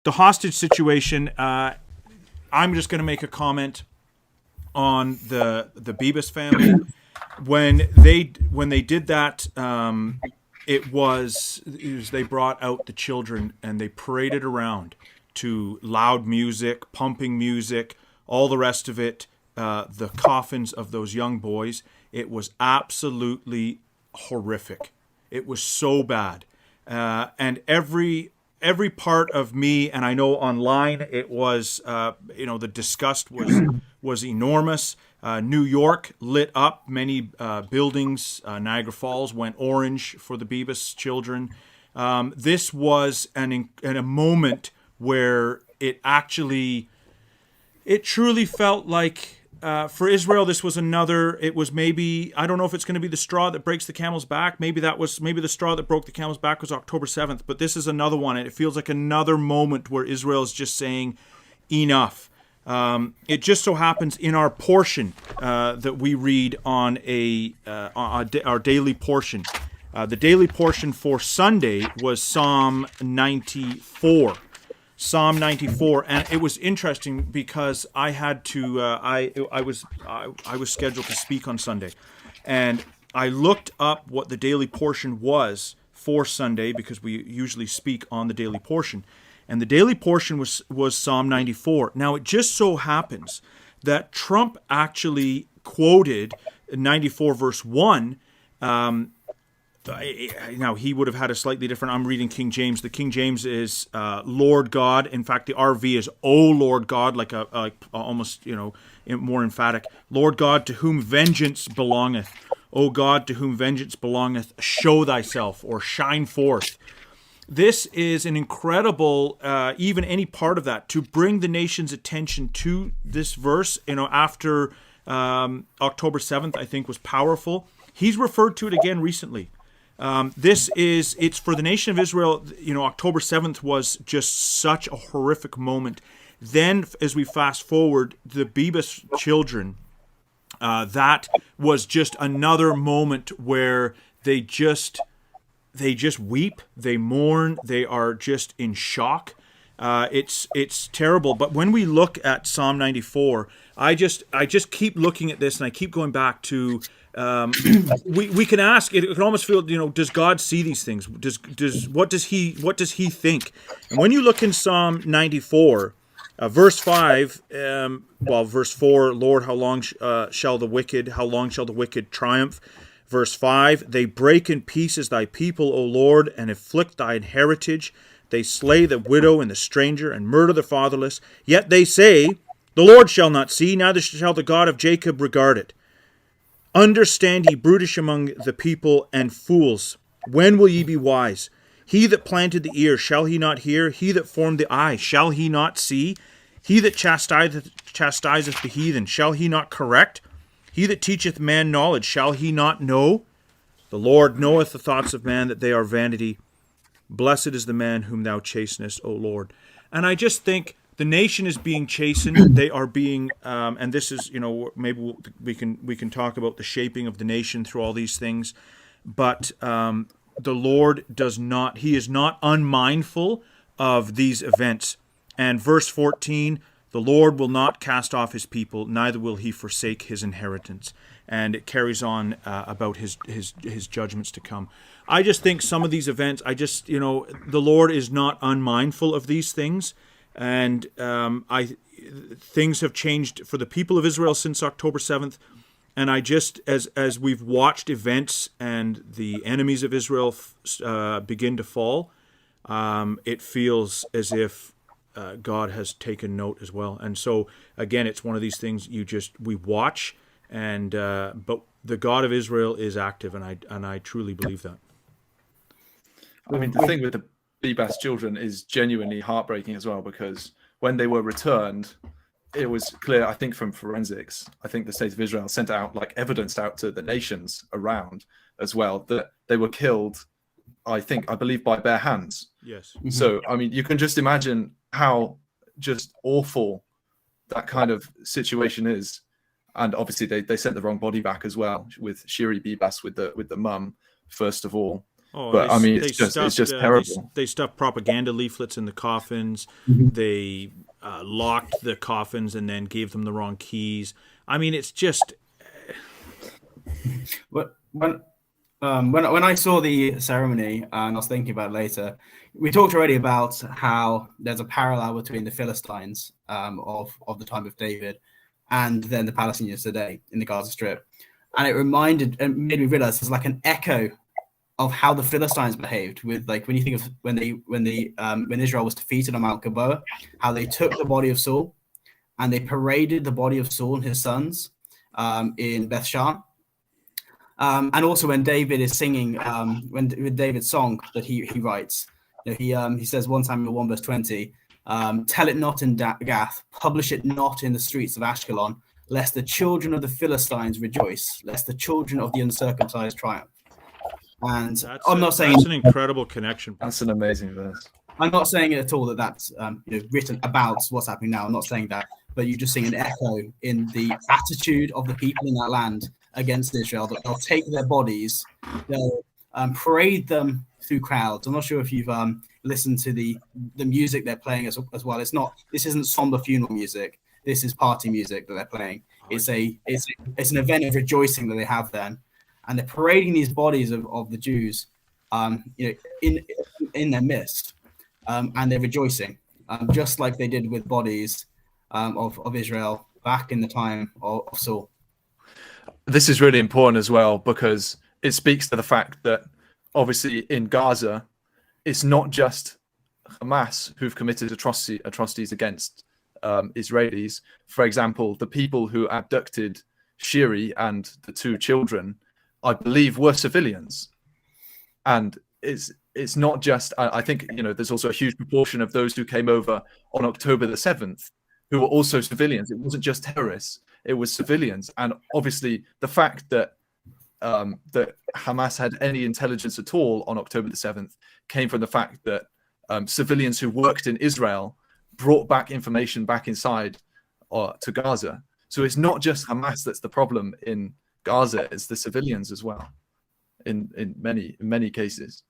the hostage situation, I'm just going to make a comment on the Bibas family. When they did that, it was they brought out the children and they paraded around to loud music, pumping music, all the rest of it, the coffins of those young boys. It was absolutely horrific. It was so bad. And every part of me, and I know online it was, the disgust was enormous. New York lit up many buildings. Niagara Falls went orange for the Bibas children. This was a moment where it truly felt like, for Israel, this was it was maybe, I don't know if it's going to be the straw that breaks the camel's back. Maybe the straw that broke the camel's back was October 7th, but this is another one. And it feels like another moment where Israel is just saying enough. It just so happens in our portion that we read on our daily portion. The daily portion for Sunday was Psalm 94. Psalm 94, and it was interesting because I had to. I was scheduled to speak on Sunday, and I looked up what the daily portion was for Sunday because we usually speak on the daily portion, and the daily portion was Psalm 94. Now it just so happens that Trump actually quoted 94 verse 1. Now, he would have had a slightly different, I'm reading King James. The King James is Lord God. In fact, the RV is, O Lord God, like almost, more emphatic. Lord God, to whom vengeance belongeth. O God, to whom vengeance belongeth, show thyself, or shine forth. This is an incredible, even any part of that, to bring the nation's attention to this verse, after October 7th, I think was powerful. He's referred to it again recently. It's for the nation of Israel. October 7th was just such a horrific moment. Then, as we fast forward, the Bibas children, that was just another moment where they just weep, they mourn, they are just in shock. It's terrible. But when we look at Psalm 94, I just keep looking at this and I keep going back to. We can ask. It can almost feel, does God see these things? What does He think? And when you look in Psalm 94, verse 5, verse 4, Lord, how long shall the wicked triumph? Verse 5, they break in pieces thy people, O Lord, and afflict thine heritage. They slay the widow and the stranger, and murder the fatherless. Yet they say, the Lord shall not see, neither shall the God of Jacob regard it. Understand ye, brutish among the people, and fools, when will ye be wise? He that planted the ear, shall he not hear? He that formed the eye, shall he not see? He that chastiseth the heathen, shall he not correct? He that teacheth man knowledge, shall he not know? The Lord knoweth the thoughts of man, that they are vanity. Blessed is the man whom thou chastenest, O Lord. And I just think the nation is being chastened. They are being, and this is, maybe we can talk about the shaping of the nation through all these things. But the Lord does not, He is not unmindful of these events. And verse 14, the Lord will not cast off His people, neither will He forsake His inheritance. And it carries on about His judgments to come. I just think some of these events, the Lord is not unmindful of these things. And things have changed for the people of Israel since October 7th. And I just, as we've watched events and the enemies of Israel begin to fall, it feels as if God has taken note as well. And so, again, it's one of these things we watch, and but the God of Israel is active, and I truly believe that. I mean, the thing with the Bibas children is genuinely heartbreaking as well, because when they were returned, it was clear, I think, from forensics, I think the state of Israel sent out evidence out to the nations around as well, that they were killed, I believe, by bare hands. Yes. Mm-hmm. So, I mean, you can just imagine how just awful that kind of situation is. And obviously they sent the wrong body back as well, with Shiri Bibas with the mum, first of all. Oh, But I mean, they it's stuffed just terrible. they stuffed propaganda leaflets in the coffins. Mhm. They locked the coffins and then gave them the wrong keys. I mean, it's just When I saw the ceremony and I was thinking about it later, we talked already about how there's a parallel between the Philistines of the time of David and then the Palestinians today in the Gaza Strip, and it made me realize there's like an echo of how the Philistines behaved with, like, when you think of when Israel was defeated on Mount Gilboa, how they took the body of Saul and they paraded the body of Saul and his sons in Beth Shan. And also when David is singing, with David's song that he writes, he says 1 Samuel 1 verse 20, tell it not in Gath, publish it not in the streets of Ashkelon, lest the children of the Philistines rejoice, lest the children of the uncircumcised triumph. And that's an incredible connection. That's an amazing verse. I'm not saying at all that that's written about what's happening now. I'm not saying that, but you're just seeing an echo in the attitude of the people in that land against Israel. That they'll take their bodies, they'll parade them through crowds. I'm not sure if you've listened to the music they're playing as well. This isn't somber funeral music. This is party music that they're playing. It's an event of rejoicing that they have then, and they're parading these bodies of the Jews, in their midst, and they're rejoicing, just like they did with bodies of Israel back in the time of Saul. This is really important as well because it speaks to the fact that obviously in Gaza, it's not just Hamas who've committed atrocities against Israelis. For example, the people who abducted Shiri and the 2 children, I believe, were civilians. And it's not just, I think, there's also a huge proportion of those who came over on October the 7th who were also civilians. It wasn't just terrorists, it was civilians. And obviously the fact that that Hamas had any intelligence at all on October the 7th came from the fact that civilians who worked in Israel brought back information back inside to Gaza. So it's not just Hamas that's the problem in Gaza, it's the civilians as well in many cases.